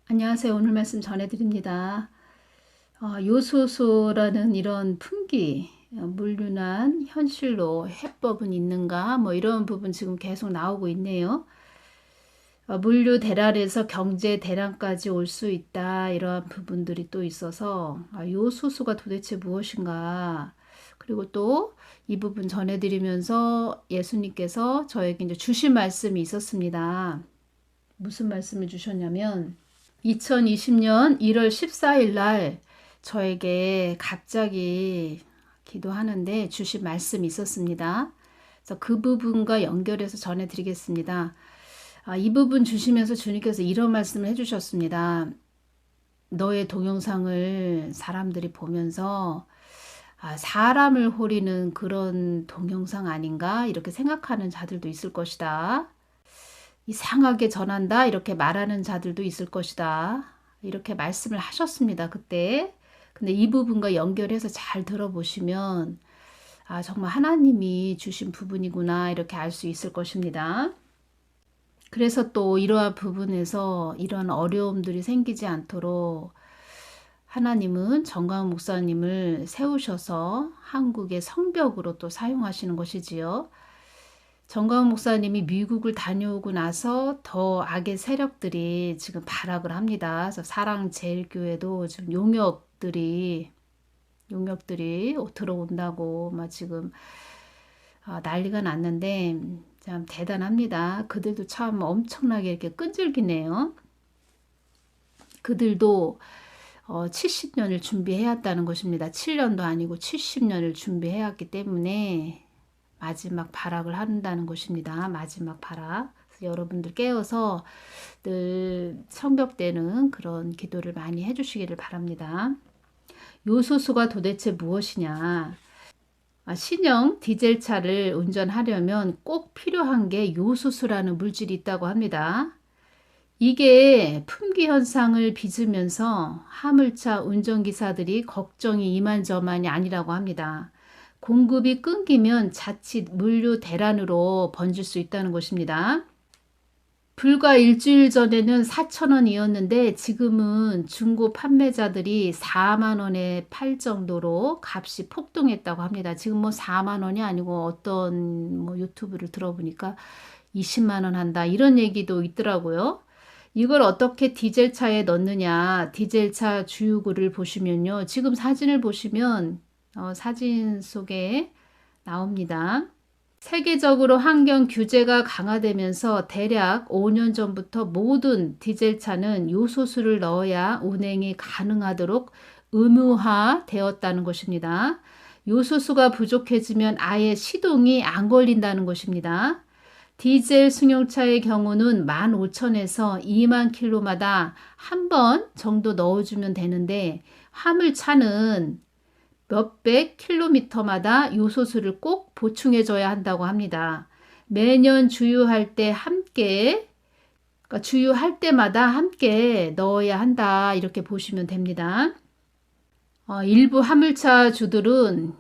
안녕하세요. 오늘 말씀 전해드립니다. 요소수라는 이런 풍기, 물륜한 현실로 해법은 있는가? 뭐 이런 부분 지금 계속 나오고 있네요. 물류 대란에서 경제 대란까지 올 수 있다. 이러한 부분들이 또 있어서 요소수가 도대체 무엇인가? 그리고 또 이 부분 전해드리면서 예수님께서 저에게 이제 주신 말씀이 있었습니다. 무슨 말씀을 주셨냐면 2020년 1월 14일 날 저에게 갑자기 기도하는데 주신 말씀이 있었습니다. 그래서 그 부분과 연결해서 전해드리겠습니다. 이 부분 주시면서 주님께서 이런 말씀을 해주셨습니다. 너의 동영상을 사람들이 보면서 사람을 호리는 그런 동영상 아닌가 이렇게 생각하는 자들도 있을 것이다. 이상하게 전한다 이렇게 말하는 자들도 있을 것이다 이렇게 말씀을 하셨습니다 그때. 근데 이 부분과 연결해서 잘 들어보시면 정말 하나님이 주신 부분이구나 이렇게 알 수 있을 것입니다. 그래서 또 이러한 부분에서 이런 어려움들이 생기지 않도록 하나님은 정광훈 목사님을 세우셔서 한국의 성벽으로 또 사용하시는 것이지요. 정광훈 목사님이 미국을 다녀오고 나서 더 악의 세력들이 지금 발악을 합니다. 그래서 사랑제일교회도 지금 용역들이 들어온다고 막 지금 난리가 났는데 참 대단합니다. 그들도 참 엄청나게 이렇게 끈질기네요. 그들도 70년을 준비해야 했다는 것입니다. 7년도 아니고 70년을 준비해야 했기 때문에 마지막 발악을 한다는 것입니다. 마지막 발악. 여러분들 깨어서 늘 성벽 때는 그런 기도를 많이 해주시기를 바랍니다. 요소수가 도대체 무엇이냐? 신형 디젤차를 운전하려면 꼭 필요한 게 요소수라는 물질이 있다고 합니다. 이게 품귀 현상을 빚으면서 화물차 운전기사들이 걱정이 이만저만이 아니라고 합니다. 공급이 끊기면 자칫 물류 대란으로 번질 수 있다는 것입니다. 불과 일주일 전에는 4,000원이었는데 지금은 중고 판매자들이 4만 원에 팔 정도로 값이 폭등했다고 합니다. 지금 뭐 4만 원이 아니고 어떤 뭐 유튜브를 들어보니까 20만 원 한다 이런 얘기도 있더라고요. 이걸 어떻게 디젤차에 넣느냐. 디젤차 주유구를 보시면요. 지금 사진을 보시면 사진 속에 나옵니다. 세계적으로 환경 규제가 강화되면서 대략 5년 전부터 모든 디젤차는 요소수를 넣어야 운행이 가능하도록 의무화되었다는 것입니다. 요소수가 부족해지면 아예 시동이 안 걸린다는 것입니다. 디젤 승용차의 경우는 15,000에서 2만 킬로마다 한 번 정도 넣어주면 되는데 화물차는 몇백 킬로미터마다 요소수를 꼭 보충해줘야 한다고 합니다. 매년 주유할 때 함께, 그러니까 주유할 때마다 함께 넣어야 한다 이렇게 보시면 됩니다. 일부 화물차 주들은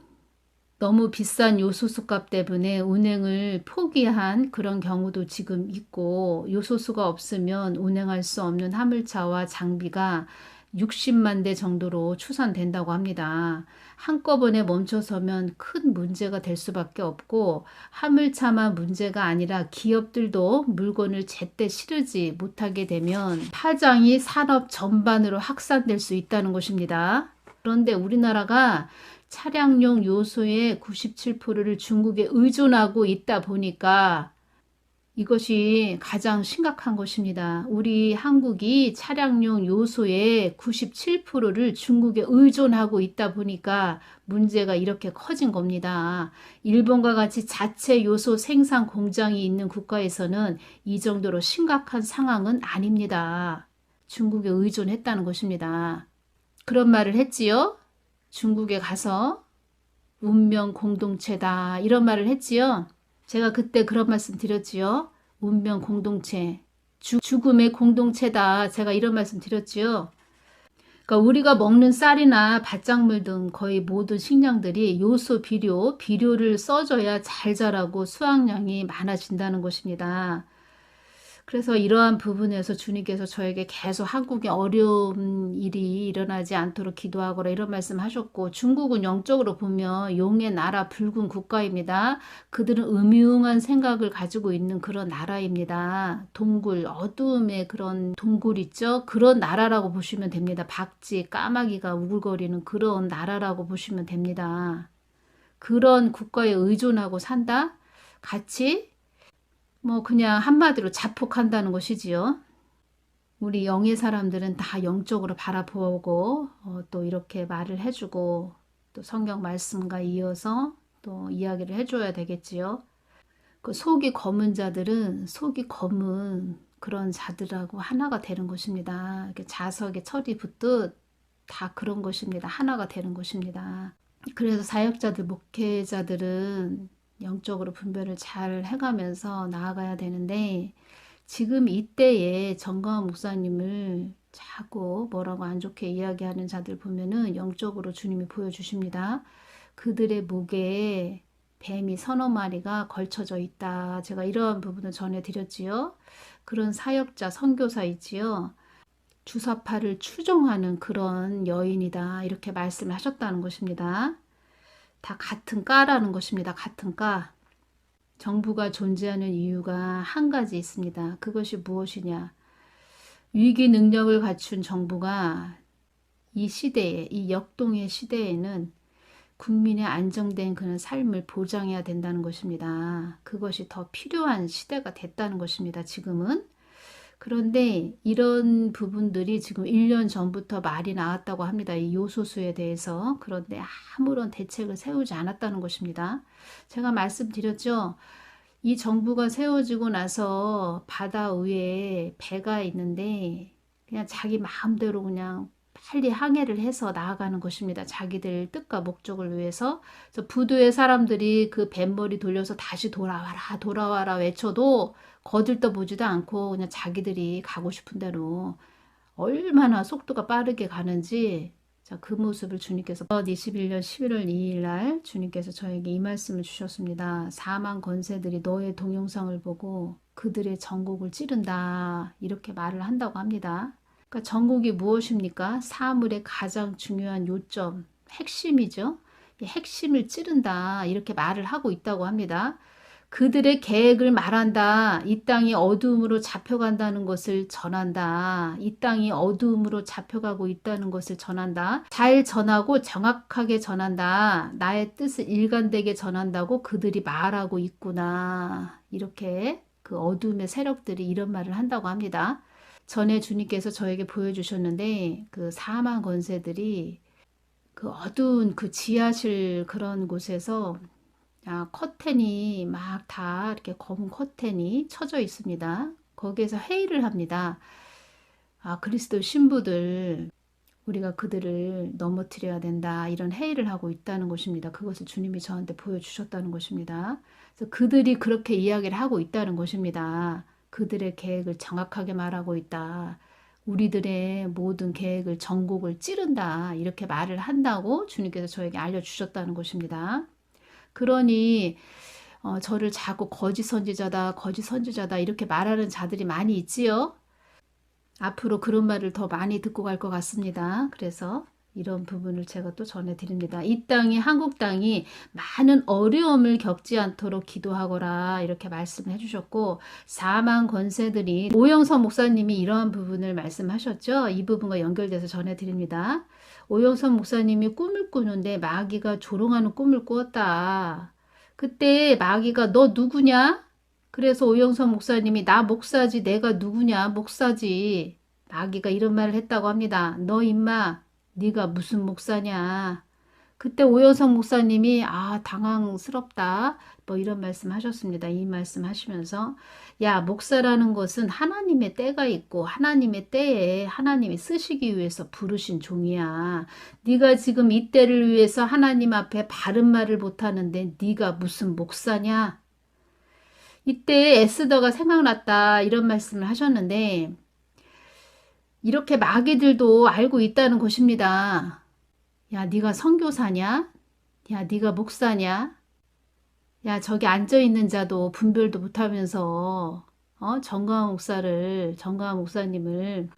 너무 비싼 요소수 값 때문에 운행을 포기한 그런 경우도 지금 있고 요소수가 없으면 운행할 수 없는 화물차와 장비가 60만 대 정도로 추산된다고 합니다. 한꺼번에 멈춰서면 큰 문제가 될 수밖에 없고 화물차만 문제가 아니라 기업들도 물건을 제때 실으지 못하게 되면 파장이 산업 전반으로 확산될 수 있다는 것입니다. 그런데 우리나라가 차량용 요소의 97%를 중국에 의존하고 있다 보니까 이것이 가장 심각한 것입니다. 우리 한국이 차량용 요소의 97%를 중국에 의존하고 있다 보니까 문제가 이렇게 커진 겁니다. 일본과 같이 자체 요소 생산 공장이 있는 국가에서는 이 정도로 심각한 상황은 아닙니다. 중국에 의존했다는 것입니다. 그런 말을 했지요. 중국에 가서 운명 공동체다 이런 말을 했지요. 제가 그때 그런 말씀 드렸지요. 운명 공동체, 죽음의 공동체다. 제가 이런 말씀 드렸지요. 그러니까 우리가 먹는 쌀이나 밭작물 등 거의 모든 식량들이 요소 비료를 써줘야 잘 자라고 수확량이 많아진다는 것입니다. 그래서 이러한 부분에서 주님께서 저에게 계속 한국에 어려운 일이 일어나지 않도록 기도하거라 이런 말씀 하셨고, 중국은 영적으로 보면 용의 나라, 붉은 국가입니다. 그들은 음흉한 생각을 가지고 있는 그런 나라입니다. 동굴, 어두움의 그런 동굴 있죠? 그런 나라라고 보시면 됩니다. 박쥐, 까마귀가 우글거리는 그런 나라라고 보시면 됩니다. 그런 국가에 의존하고 산다? 같이 뭐 그냥 한마디로 자폭한다는 것이지요. 우리 영의 사람들은 다 영적으로 바라보고 또 이렇게 말을 해주고 또 성경 말씀과 이어서 또 이야기를 해줘야 되겠지요. 그 속이 검은 자들은 속이 검은 그런 자들하고 하나가 되는 것입니다. 이렇게 자석에 철이 붙듯 다 그런 것입니다. 하나가 되는 것입니다. 그래서 사역자들, 목회자들은 영적으로 분별을 잘 해가면서 나아가야 되는데, 지금 이때에 정광훈 목사님을 자꾸 뭐라고 안 좋게 이야기하는 자들 보면은 영적으로 주님이 보여주십니다. 그들의 목에 뱀이 서너 마리가 걸쳐져 있다. 제가 이러한 부분을 전해드렸지요. 그런 사역자, 선교사이지요. 주사파를 추종하는 그런 여인이다. 이렇게 말씀을 하셨다는 것입니다. 다 같은 까라는 것입니다. 같은 까. 정부가 존재하는 이유가 한 가지 있습니다. 그것이 무엇이냐? 위기 능력을 갖춘 정부가 이 시대에, 이 역동의 시대에는 국민의 안정된 그런 삶을 보장해야 된다는 것입니다. 그것이 더 필요한 시대가 됐다는 것입니다. 지금은. 그런데 이런 부분들이 지금 1년 전부터 말이 나왔다고 합니다. 이 요소수에 대해서. 그런데 아무런 대책을 세우지 않았다는 것입니다. 제가 말씀드렸죠. 이 정부가 세워지고 나서 바다 위에 배가 있는데 그냥 자기 마음대로 그냥 빨리 항해를 해서 나아가는 것입니다. 자기들 뜻과 목적을 위해서. 그래서 부두의 사람들이 그 뱃머리 돌려서 다시 돌아와라 돌아와라 외쳐도 거들떠 보지도 않고 그냥 자기들이 가고 싶은 대로 얼마나 속도가 빠르게 가는지, 자, 그 모습을 주님께서 21년 11월 2일 날 주님께서 저에게 이 말씀을 주셨습니다. 사망 권세들이 너의 동영상을 보고 그들의 전곡을 찌른다. 이렇게 말을 한다고 합니다. 그러니까 전곡이 무엇입니까? 사물의 가장 중요한 요점, 핵심이죠. 이 핵심을 찌른다. 이렇게 말을 하고 있다고 합니다. 그들의 계획을 말한다. 이 땅이 어두움으로 잡혀간다는 것을 전한다. 이 땅이 어두움으로 잡혀가고 있다는 것을 전한다. 잘 전하고 정확하게 전한다. 나의 뜻을 일관되게 전한다고 그들이 말하고 있구나. 이렇게 그 어두움의 세력들이 이런 말을 한다고 합니다. 전에 주님께서 저에게 보여주셨는데 그 사망 권세들이 그 어두운 그 지하실 그런 곳에서 커튼이 막 다 이렇게 검은 커튼이 쳐져 있습니다. 거기에서 회의를 합니다. 그리스도 신부들 우리가 그들을 넘어뜨려야 된다. 이런 회의를 하고 있다는 것입니다. 그것을 주님이 저한테 보여주셨다는 것입니다. 그래서 그들이 그렇게 이야기를 하고 있다는 것입니다. 그들의 계획을 정확하게 말하고 있다. 우리들의 모든 계획을 전곡을 찌른다. 이렇게 말을 한다고 주님께서 저에게 알려주셨다는 것입니다. 그러니 저를 자꾸 거짓 선지자다, 거짓 선지자다 이렇게 말하는 자들이 많이 있지요. 앞으로 그런 말을 더 많이 듣고 갈 것 같습니다. 그래서 이런 부분을 제가 또 전해드립니다. 이 땅이, 한국 땅이 많은 어려움을 겪지 않도록 기도하거라 이렇게 말씀을 해주셨고, 사망 권세들이, 오영선 목사님이 이러한 부분을 말씀하셨죠. 이 부분과 연결돼서 전해드립니다. 오영선 목사님이 꿈을 꾸는데 마귀가 조롱하는 꿈을 꾸었다. 그때 마귀가 너 누구냐? 그래서 오영선 목사님이 나 목사지, 내가 누구냐? 목사지. 마귀가 이런 말을 했다고 합니다. 너 임마 네가 무슨 목사냐? 그때 오영선 목사님이 당황스럽다 뭐 이런 말씀 하셨습니다. 이 말씀 하시면서 야, 목사라는 것은 하나님의 때가 있고 하나님의 때에 하나님이 쓰시기 위해서 부르신 종이야. 네가 지금 이 때를 위해서 하나님 앞에 바른 말을 못하는데 네가 무슨 목사냐? 이때 에스더가 생각났다 이런 말씀을 하셨는데, 이렇게 마귀들도 알고 있다는 것입니다. 야, 네가 선교사냐? 야, 네가 목사냐? 야, 저기 앉아있는 자도 분별도 못하면서 정광훈 목사님을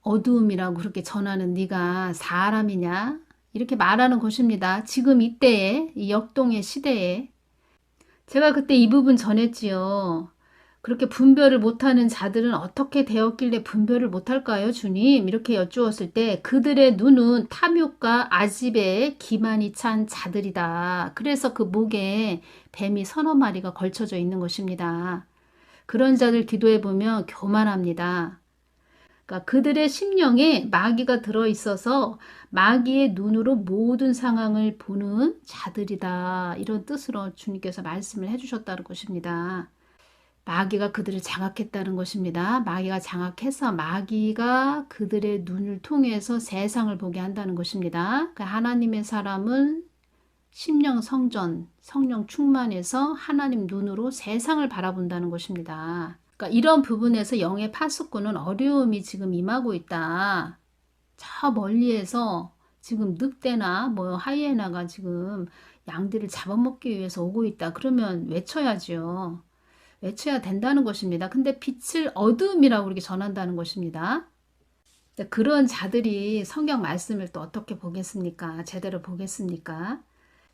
어두움이라고 그렇게 전하는 네가 사람이냐? 이렇게 말하는 것입니다. 지금 이때에, 이 역동의 시대에. 제가 그때 이 부분 전했지요. 그렇게 분별을 못하는 자들은 어떻게 되었길래 분별을 못할까요, 주님? 이렇게 여쭈었을 때 그들의 눈은 탐욕과 아집에 기만이 찬 자들이다. 그래서 그 목에 뱀이 서너 마리가 걸쳐져 있는 것입니다. 그런 자들 기도해 보면 교만합니다. 그러니까 그들의 심령에 마귀가 들어있어서 마귀의 눈으로 모든 상황을 보는 자들이다. 이런 뜻으로 주님께서 말씀을 해주셨다는 것입니다. 마귀가 그들을 장악했다는 것입니다. 마귀가 장악해서 마귀가 그들의 눈을 통해서 세상을 보게 한다는 것입니다. 그러니까 하나님의 사람은 심령 성전, 성령 충만해서 하나님 눈으로 세상을 바라본다는 것입니다. 그러니까 이런 부분에서 영의 파수꾼은 어려움이 지금 임하고 있다. 저 멀리에서 지금 늑대나 하이에나가 지금 양들을 잡아먹기 위해서 오고 있다. 그러면 외쳐야죠. 외쳐야 된다는 것입니다. 근데 빛을 어두움이라고 이렇게 전한다는 것입니다. 그런 자들이 성경 말씀을 또 어떻게 보겠습니까? 제대로 보겠습니까?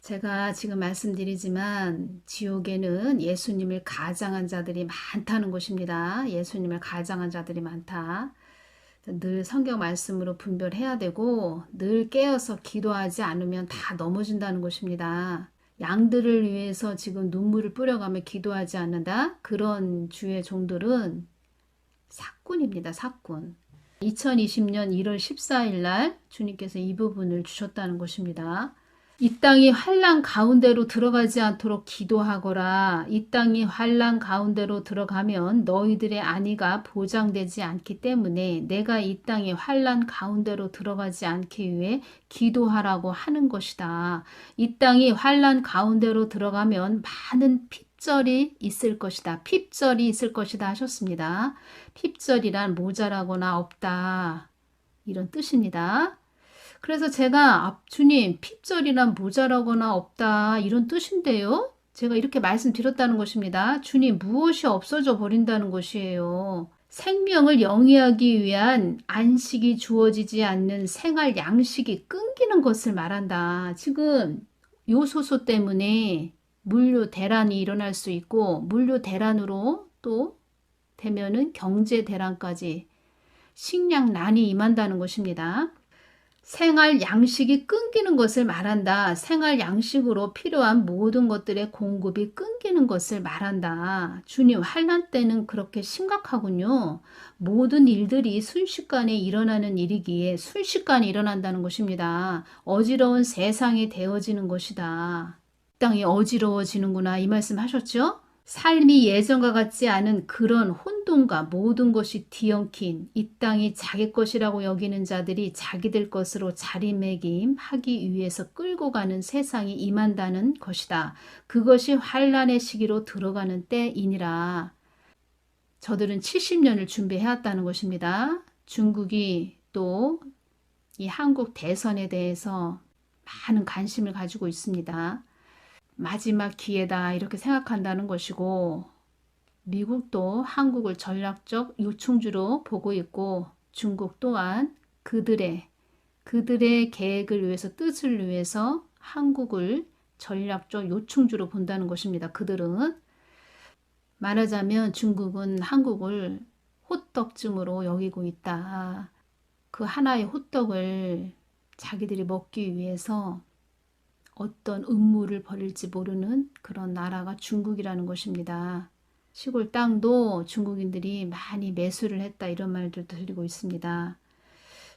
제가 지금 말씀드리지만 지옥에는 예수님을 가장한 자들이 많다는 것입니다. 예수님을 가장한 자들이 많다. 늘 성경 말씀으로 분별해야 되고 늘 깨어서 기도하지 않으면 다 넘어진다는 것입니다. 양들을 위해서 지금 눈물을 뿌려가며 기도하지 않는다? 그런 주의 종들은 사꾼입니다. 사꾼. 2020년 1월 14일 날 주님께서 이 부분을 주셨다는 것입니다. 이 땅이 환난 가운데로 들어가지 않도록 기도하거라. 이 땅이 환난 가운데로 들어가면 너희들의 안위가 보장되지 않기 때문에 내가 이 땅이 환난 가운데로 들어가지 않기 위해 기도하라고 하는 것이다. 이 땅이 환난 가운데로 들어가면 많은 핍절이 있을 것이다. 핍절이 있을 것이다 하셨습니다. 핍절이란 모자라거나 없다. 이런 뜻입니다. 그래서 제가 주님 핍절이란 모자라거나 없다 이런 뜻인데요. 제가 이렇게 말씀드렸다는 것입니다. 주님 무엇이 없어져 버린다는 것이에요. 생명을 영위하기 위한 안식이 주어지지 않는 생활 양식이 끊기는 것을 말한다. 지금 요소수 때문에 물류 대란이 일어날 수 있고 물류 대란으로 또 되면은 경제 대란까지 식량난이 임한다는 것입니다. 생활 양식이 끊기는 것을 말한다. 생활 양식으로 필요한 모든 것들의 공급이 끊기는 것을 말한다. 주님, 환난 때는 그렇게 심각하군요. 모든 일들이 순식간에 일어나는 일이기에 순식간에 일어난다는 것입니다. 어지러운 세상이 되어지는 것이다. 땅이 어지러워지는구나 이 말씀 하셨죠? 삶이 예전과 같지 않은 그런 혼돈과 모든 것이 뒤엉킨 이 땅이 자기 것이라고 여기는 자들이 자기들 것으로 자리매김하기 위해서 끌고 가는 세상이 임한다는 것이다. 그것이 환난의 시기로 들어가는 때이니라. 저들은 70년을 준비해왔다는 것입니다. 중국이 또 이 한국 대선에 대해서 많은 관심을 가지고 있습니다. 마지막 기회다 이렇게 생각한다는 것이고 미국도 한국을 전략적 요충지로 보고 있고 중국 또한 그들의 계획을 위해서 뜻을 위해서 한국을 전략적 요충지로 본다는 것입니다. 그들은 말하자면 중국은 한국을 호떡증으로 여기고 있다. 그 하나의 호떡을 자기들이 먹기 위해서 어떤 음모를 벌일지 모르는 그런 나라가 중국이라는 것입니다. 시골 땅도 중국인들이 많이 매수를 했다 이런 말들도 들리고 있습니다.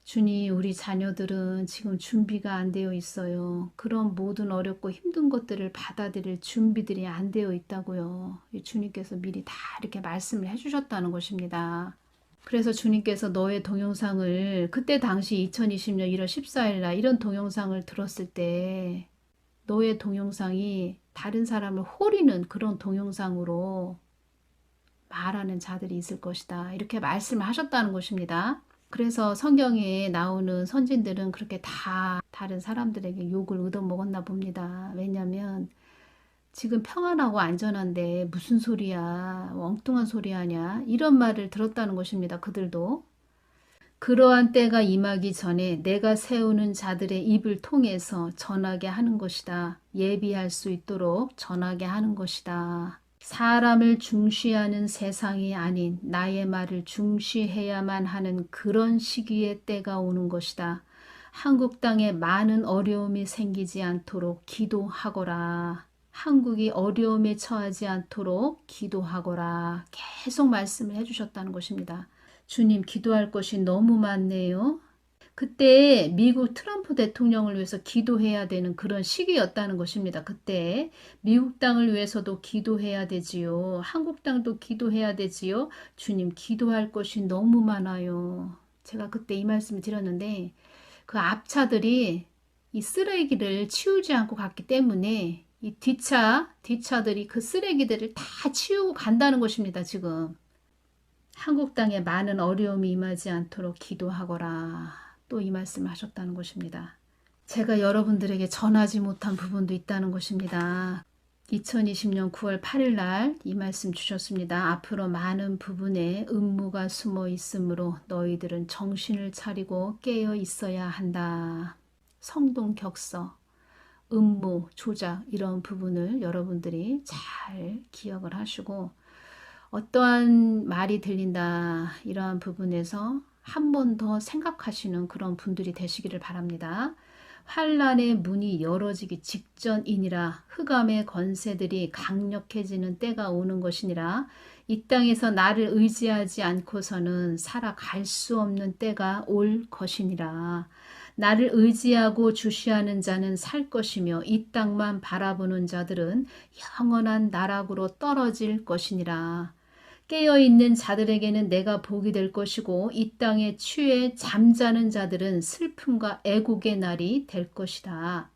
주님, 우리 자녀들은 지금 준비가 안 되어 있어요. 그런 모든 어렵고 힘든 것들을 받아들일 준비들이 안 되어 있다고요. 주님께서 미리 다 이렇게 말씀을 해주셨다는 것입니다. 그래서 주님께서 너의 동영상을 그때 당시 2020년 1월 14일 날 이런 동영상을 들었을 때 너의 동영상이 다른 사람을 호리는 그런 동영상으로 말하는 자들이 있을 것이다. 이렇게 말씀을 하셨다는 것입니다. 그래서 성경에 나오는 선진들은 그렇게 다 다른 사람들에게 욕을 얻어먹었나 봅니다. 왜냐하면 지금 평안하고 안전한데 무슨 소리야, 엉뚱한 소리 하냐, 이런 말을 들었다는 것입니다. 그들도. 그러한 때가 임하기 전에 내가 세우는 자들의 입을 통해서 전하게 하는 것이다. 예비할 수 있도록 전하게 하는 것이다. 사람을 중시하는 세상이 아닌 나의 말을 중시해야만 하는 그런 시기의 때가 오는 것이다. 한국 땅에 많은 어려움이 생기지 않도록 기도하거라. 한국이 어려움에 처하지 않도록 기도하거라. 계속 말씀을 해주셨다는 것입니다. 주님, 기도할 것이 너무 많네요. 그때 미국 트럼프 대통령을 위해서 기도해야 되는 그런 시기였다는 것입니다. 그때 미국 땅을 위해서도 기도해야 되지요. 한국 땅도 기도해야 되지요. 주님, 기도할 것이 너무 많아요. 제가 그때 이 말씀을 드렸는데 그 앞차들이 이 쓰레기를 치우지 않고 갔기 때문에 이 뒷차들이 그 쓰레기들을 다 치우고 간다는 것입니다. 지금. 한국 땅에 많은 어려움이 임하지 않도록 기도하거라. 또 이 말씀을 하셨다는 것입니다. 제가 여러분들에게 전하지 못한 부분도 있다는 것입니다. 2020년 9월 8일 날 이 말씀 주셨습니다. 앞으로 많은 부분에 음모가 숨어 있으므로 너희들은 정신을 차리고 깨어 있어야 한다. 성동격서, 음모, 조작 이런 부분을 여러분들이 잘 기억을 하시고 어떠한 말이 들린다 이러한 부분에서 한 번 더 생각하시는 그런 분들이 되시기를 바랍니다. 환란의 문이 열어지기 직전이니라. 흑암의 권세들이 강력해지는 때가 오는 것이니라. 이 땅에서 나를 의지하지 않고서는 살아갈 수 없는 때가 올 것이니라. 나를 의지하고 주시하는 자는 살 것이며 이 땅만 바라보는 자들은 영원한 나락으로 떨어질 것이니라. 깨어있는 자들에게는 내가 복이 될 것이고 이 땅에 취해 잠자는 자들은 슬픔과 애곡의 날이 될 것이다.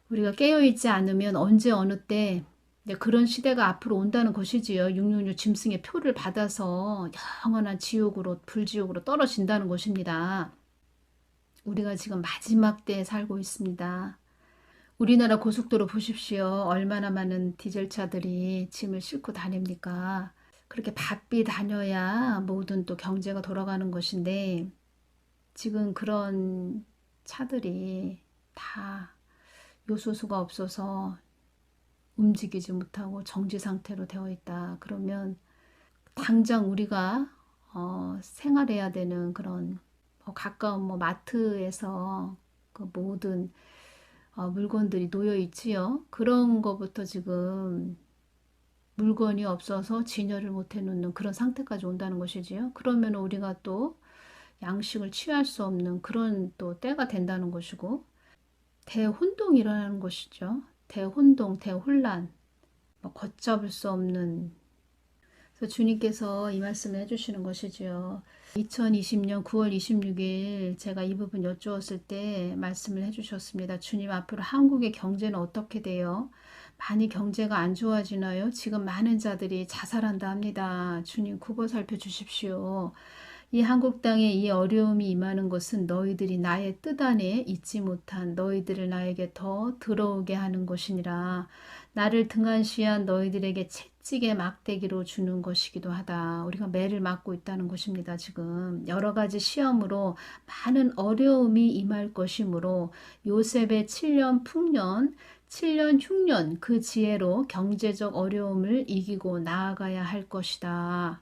우리가 깨어있지 않으면 언제 어느 때 그런 시대가 앞으로 온다는 것이지요. 666 짐승의 표를 받아서 영원한 지옥으로 불지옥으로 떨어진다는 것입니다. 우리가 지금 마지막 때에 살고 있습니다. 우리나라 고속도로 보십시오. 얼마나 많은 디젤차들이 짐을 싣고 다닙니까? 그렇게 바삐 다녀야 모든 또 경제가 돌아가는 것인데 지금 그런 차들이 다 요소수가 없어서 움직이지 못하고 정지 상태로 되어 있다. 그러면 당장 우리가 생활해야 되는 그런 가까운 마트에서 그 모든 물건들이 놓여 있지요. 그런 거부터 지금 물건이 없어서 진열을 못 해놓는 그런 상태까지 온다는 것이지요. 그러면 우리가 또 양식을 취할 수 없는 그런 또 때가 된다는 것이고 대혼동이 일어나는 것이죠. 대혼동, 대혼란, 걷잡을 수 없는. 그래서 주님께서 이 말씀을 해주시는 것이지요. 2020년 9월 26일 제가 이 부분 여쭈었을 때 말씀을 해주셨습니다. 주님, 앞으로 한국의 경제는 어떻게 돼요? 많이 경제가 안 좋아지나요? 지금 많은 자들이 자살한다 합니다. 주님, 굽어 살펴주십시오. 이 한국 땅에 이 어려움이 임하는 것은 너희들이 나의 뜻 안에 있지 못한 너희들을 나에게 더 들어오게 하는 것이니라. 나를 등한시한 너희들에게 채찍의 막대기로 주는 것이기도 하다. 우리가 매를 맞고 있다는 것입니다. 지금 여러 가지 시험으로 많은 어려움이 임할 것이므로 요셉의 7년 풍년 7년 흉년 그 지혜로 경제적 어려움을 이기고 나아가야 할 것이다.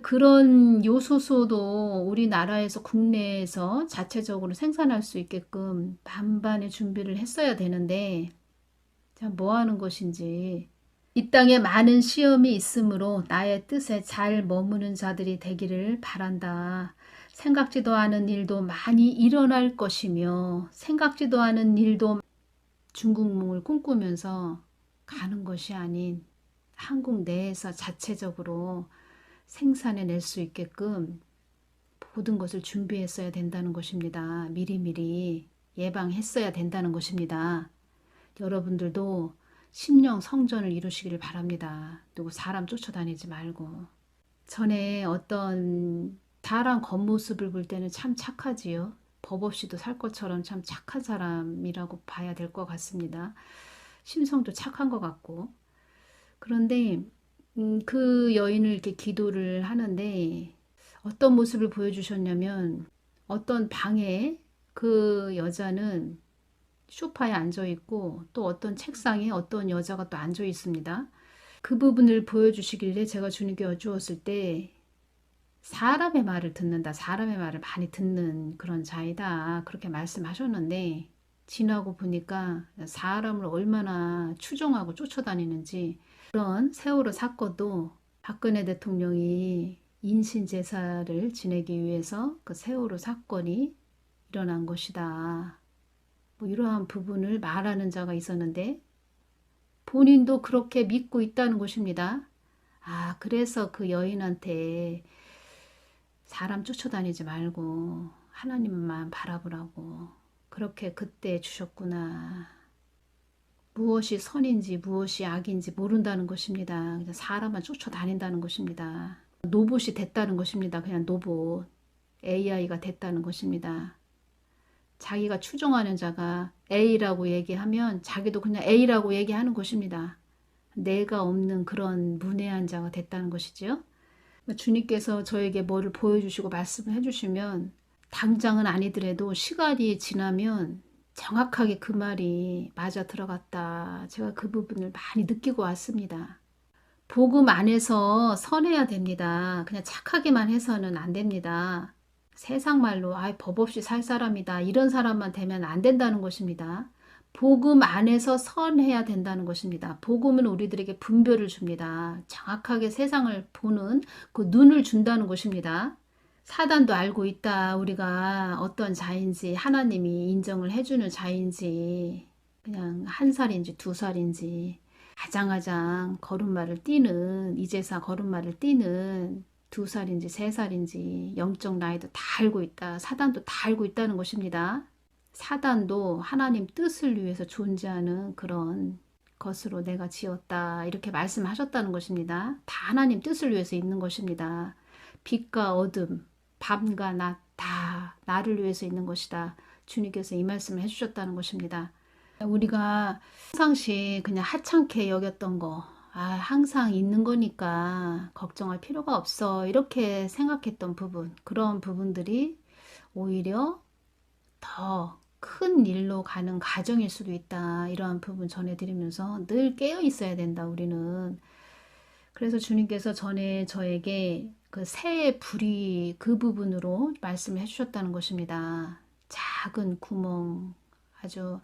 그런 요소수도 우리나라에서 국내에서 자체적으로 생산할 수 있게끔 만반의 준비를 했어야 되는데 자, 뭐 하는 것인지. 이 땅에 많은 시험이 있으므로 나의 뜻에 잘 머무는 자들이 되기를 바란다. 생각지도 않은 일도 많이 일어날 것이며 생각지도 않은 일도 중국몽을 꿈꾸면서 가는 것이 아닌 한국 내에서 자체적으로 생산해낼 수 있게끔 모든 것을 준비했어야 된다는 것입니다. 미리미리 예방했어야 된다는 것입니다. 여러분들도 심령 성전을 이루시기를 바랍니다. 누구 사람 쫓아다니지 말고. 전에 어떤 사람 겉모습을 볼 때는 참 착하지요. 법 없이도 살 것처럼 참 착한 사람이라고 봐야 될 것 같습니다. 심성도 착한 것 같고 그런데 그 여인을 이렇게 기도를 하는데 어떤 모습을 보여주셨냐면 어떤 방에 그 여자는 소파에 앉아 있고 또 어떤 책상에 어떤 여자가 또 앉아 있습니다. 그 부분을 보여주시길래 제가 주님께 여쭈었을 때 사람의 말을 듣는다. 사람의 말을 많이 듣는 그런 자이다. 그렇게 말씀하셨는데 지나고 보니까 사람을 얼마나 추종하고 쫓아다니는지 그런 세월호 사건도 박근혜 대통령이 인신제사를 지내기 위해서 그 세월호 사건이 일어난 것이다. 뭐 이러한 부분을 말하는 자가 있었는데 본인도 그렇게 믿고 있다는 것입니다. 아, 그래서 그 여인한테 사람 쫓아다니지 말고 하나님만 바라보라고 그렇게 그때 주셨구나. 무엇이 선인지 무엇이 악인지 모른다는 것입니다. 그냥 사람만 쫓아다닌다는 것입니다. 로봇이 됐다는 것입니다. 그냥 로봇. AI가 됐다는 것입니다. 자기가 추종하는 자가 A라고 얘기하면 자기도 그냥 A라고 얘기하는 것입니다. 내가 없는 그런 문외한 자가 됐다는 것이죠. 주님께서 저에게 뭐를 보여주시고 말씀을 해주시면 당장은 아니더라도 시간이 지나면 정확하게 그 말이 맞아 들어갔다. 제가 그 부분을 많이 느끼고 왔습니다. 복음 안에서 선해야 됩니다. 그냥 착하게만 해서는 안 됩니다. 세상 말로 법 없이 살 사람이다. 이런 사람만 되면 안 된다는 것입니다. 복음 안에서 선해야 된다는 것입니다. 복음은 우리들에게 분별을 줍니다. 정확하게 세상을 보는 그 눈을 준다는 것입니다. 사단도 알고 있다. 우리가 어떤 자인지 하나님이 인정을 해주는 자인지 그냥 1살인지 2살인지 아장아장 걸음마를 뛰는 이제사 걸음마를 뛰는 2살인지 3살인지 영적 나이도 다 알고 있다. 사단도 다 알고 있다는 것입니다. 사단도 하나님 뜻을 위해서 존재하는 그런 것으로 내가 지었다. 이렇게 말씀하셨다는 것입니다. 다 하나님 뜻을 위해서 있는 것입니다. 빛과 어둠, 밤과 낮 다 나를 위해서 있는 것이다. 주님께서 이 말씀을 해주셨다는 것입니다. 우리가 평상시 그냥 하찮게 여겼던 거, 항상 있는 거니까 걱정할 필요가 없어. 이렇게 생각했던 부분, 그런 부분들이 오히려 더 큰 일로 가는 과정일 수도 있다. 이러한 부분 전해드리면서 늘 깨어 있어야 된다. 우리는. 그래서 주님께서 전에 저에게 그 새의 불이 그 부분으로 말씀을 해주셨다는 것입니다. 작은 구멍, 아주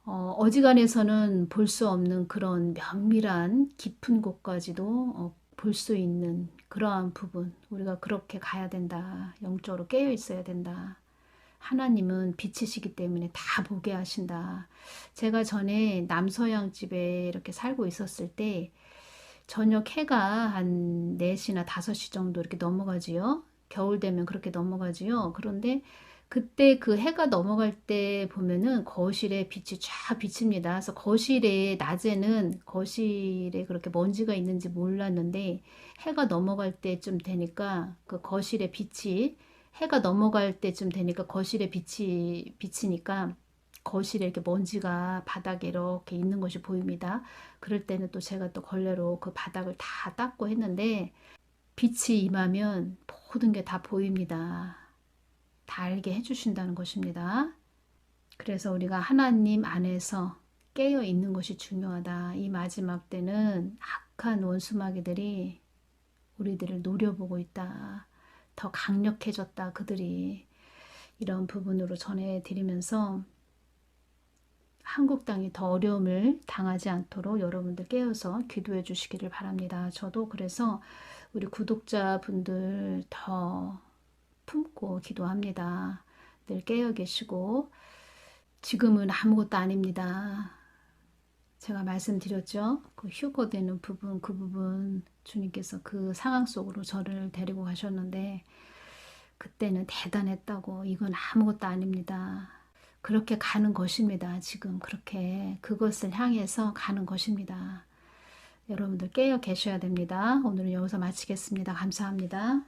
어지간해서는 볼 수 없는 그런 면밀한 깊은 곳까지도 볼 수 있는 그러한 부분, 우리가 그렇게 가야 된다. 영적으로 깨어 있어야 된다. 하나님은 빛이시기 때문에 다 보게 하신다. 제가 전에 남서양 집에 이렇게 살고 있었을 때 저녁 해가 한 4시나 5시 정도 이렇게 넘어가지요. 겨울 되면 그렇게 넘어가지요. 그런데 그때 그 해가 넘어갈 때 보면은 거실에 빛이 쫙 비칩니다. 그래서 거실에 낮에는 거실에 그렇게 먼지가 있는지 몰랐는데 해가 넘어갈 때쯤 되니까 그 거실에 빛이 해가 넘어갈 때쯤 되니까 거실에 빛이 비치니까 거실에 이렇게 먼지가 바닥에 이렇게 있는 것이 보입니다. 그럴 때는 또 제가 또 걸레로 그 바닥을 다 닦고 했는데 빛이 임하면 모든 게 다 보입니다. 다 알게 해주신다는 것입니다. 그래서 우리가 하나님 안에서 깨어 있는 것이 중요하다. 이 마지막 때는 악한 원수마귀들이 우리들을 노려보고 있다. 더 강력해졌다. 그들이 이런 부분으로 전해드리면서 한국 땅이 더 어려움을 당하지 않도록 여러분들 깨어서 기도해 주시기를 바랍니다. 저도 그래서 우리 구독자분들 더 품고 기도합니다. 늘 깨어 계시고 지금은 아무것도 아닙니다. 제가 말씀드렸죠. 그 휴거되는 부분, 그 부분 주님께서 그 상황 속으로 저를 데리고 가셨는데 그때는 대단했다고 이건 아무것도 아닙니다. 그렇게 가는 것입니다. 지금 그렇게 그것을 향해서 가는 것입니다. 여러분들 깨어 계셔야 됩니다. 오늘은 여기서 마치겠습니다. 감사합니다.